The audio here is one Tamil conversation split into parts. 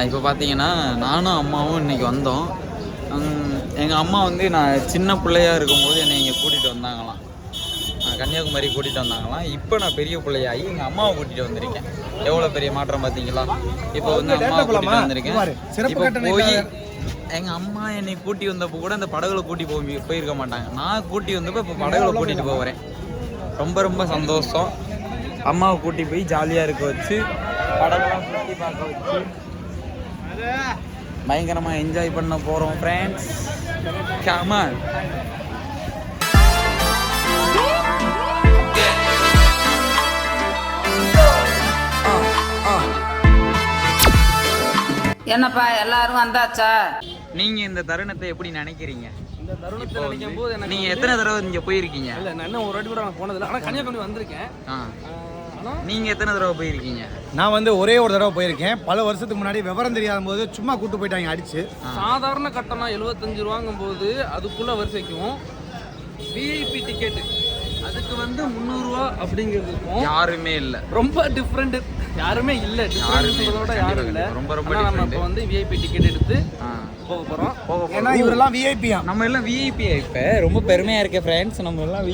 இப்போ பார்த்தீங்கன்னா நானும் அம்மாவும் இன்றைக்கி வந்தோம். எங்கள் அம்மா வந்து நான் சின்ன பிள்ளையாக இருக்கும்போது என்னை இங்கே கூட்டிகிட்டு வந்தாங்களாம், கன்னியாகுமரி கூட்டிகிட்டு வந்தாங்களாம். இப்போ நான் பெரிய பிள்ளையாகி எங்கள் அம்மாவை கூட்டிகிட்டு வந்திருக்கேன். எவ்வளோ பெரிய மாற்றம் பார்த்தீங்களா? இப்போ வந்து அம்மாவை கூட்டிகிட்டு வந்திருக்கேன். இப்போ போய் எங்கள் அம்மா என்னை கூட்டி வந்தப்போ கூட அந்த படகுல கூட்டி போயிருக்க மாட்டாங்க. நான் கூட்டி வந்தப்போ இப்போ படகுல கூட்டிகிட்டு போகிறேன். ரொம்ப ரொம்ப சந்தோஷம். அம்மாவை கூட்டி போய் ஜாலியாக இருக்க வச்சு படகுலாம் சுற்றி பார்க்க வச்சு பயங்கரமாக என்ஜாய் பண்ண போகிறோம் ஃப்ரெண்ட்ஸ். Come on. என்னப்பா எல்லாரும் வந்தாச்சா? நீங்க இந்த தருணத்தை எப்படி நினைக்கிறீங்க? இந்த தருணத்தை நினைக்கும் போது நீங்க எத்தனை தடவை இங்க போயிருக்கீங்க? இல்ல நான் இன்னும் ஒரு வாட்டி கூட நான் போனதில்லை. ஆனா கன்னியாகுமரி வந்திருக்கேன். நீங்க எத்தனை தடவை போயிருக்கீங்க? நான் வந்து ஒரே ஒரு தடவை போயிருக்கேன். பல வருஷத்துக்கு முன்னாடி விவரம் தெரியாத போது சும்மா கூட்டு போயிட்டாங்க அடிச்சு. சாதாரண கட்டணம் 75 ரூபாங்கும் போது அதுக்குள்ள வரிசைக்கும் விஐபி டிக்கெட் அதுக்கு வந்து 300 ரூபா அப்படிங்கிறதுக்கும் யாருமே இல்லை. ரொம்ப டிஃப்ரெண்ட். யாருமே இல்லை. டிஃப்ரெண்ட்ஸோட யாரும் இல்லை. ரொம்ப ரொம்ப நம்ம இப்போ வந்து விஐபி டிக்கெட் எடுத்து போக போகிறோம். ஏன்னா இவரெல்லாம் விஐபியா, நம்ம எல்லாம் விஐபியா. இப்போ ரொம்ப பெருமையாக இருக்க ஃப்ரெண்ட்ஸ், நம்ம எல்லாம்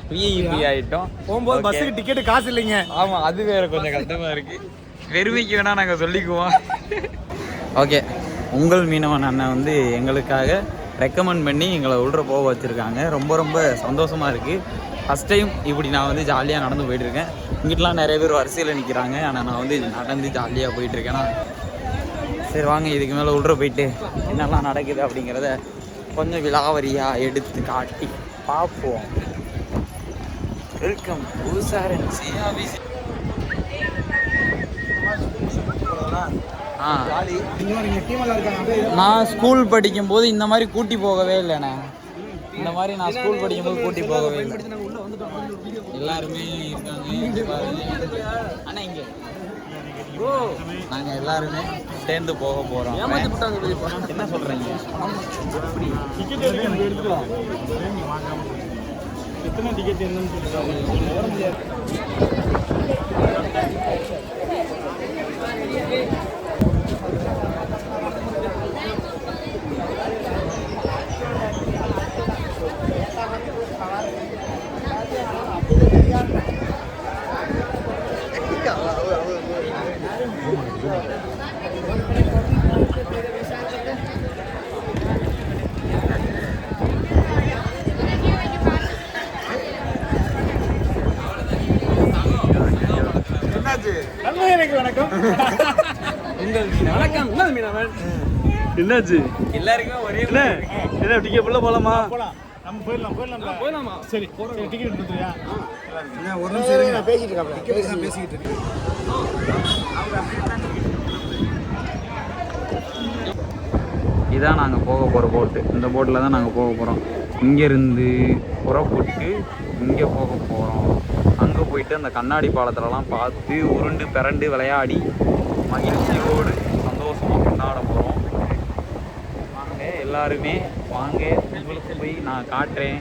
விஐபி ஆகிட்டோம். போகும்போது பஸ்ஸுக்கு டிக்கெட்டு காசு இல்லைங்க. ஆமாம், அது வேறு கொஞ்சம் கஷ்டமாக இருக்குது. பெருமைக்கு வேணால் நாங்கள் சொல்லிக்குவோம். ஓகே, உங்கள் மீனவன் அண்ணன் வந்து எங்களுக்காக ரெக்கமெண்ட் பண்ணி எங்களை உள்ள போக வச்சுருக்காங்க. ரொம்ப ரொம்ப சந்தோஷமாக இருக்குது. ஃபஸ்ட் டைம் இப்படி நான் வந்து ஜாலியாக நடந்து போயிட்டுருக்கேன். இங்கிட்டலாம் நிறைய பேர் வரிசையில் நிற்கிறாங்க, ஆனால் நான் வந்து நடந்து ஜாலியாக போயிட்டுருக்கேன்னா. சரி வாங்க, இதுக்கு மேலே உள்ள போயிட்டு என்னெல்லாம் நடக்குது அப்படிங்கிறத கொஞ்சம் விலாவரியாக எடுத்து காட்டி பார்ப்போம். வெல்கம் ஊசாரன்சி. நான் ஸ்கூல் படிக்கும்போது இந்த மாதிரி கூட்டி போகவே இல்லைண்ணே. இந்த மாதிரி நான் ஸ்கூல் படிக்கும்போது கூட்டி போகவே இல்லை. எல்லாருமே இருக்காங்க. ஆனால் இங்கே நாங்கள் எல்லாருமே சேர்ந்து போக போகிறோம். என்ன சொல்கிறீங்க? எத்தனை டிக்கெட் என்னன்னு என்னாச்சு? எல்லாருக்குமே ஒரே என்ன டிக்கெட் உள்ள போலாமா? நம்ம போயிடலாமா? சரி, டிக்கெட் எடுத்துறியா? ஒரு நிமிஷம் இருங்க, பேசிக்கிட்டு இருக்கேன். இதான் நாங்கள் போக போகிற போட்டு. இந்த போட்டில் தான் நாங்கள் போக போகிறோம். இங்கேருந்து புறப்பட்டு இங்கே போக போகிறோம். அங்கே போயிட்டு அந்த கண்ணாடி பாலத்திலலாம் பார்த்து உருண்டு பிறண்டு விளையாடி மகிழ்ச்சியோடு சந்தோஷமாக கொண்டாட போகிறோம். வாங்க எல்லாருமே வாங்க, உங்களுக்கு போய் நான் காட்டுறேன்.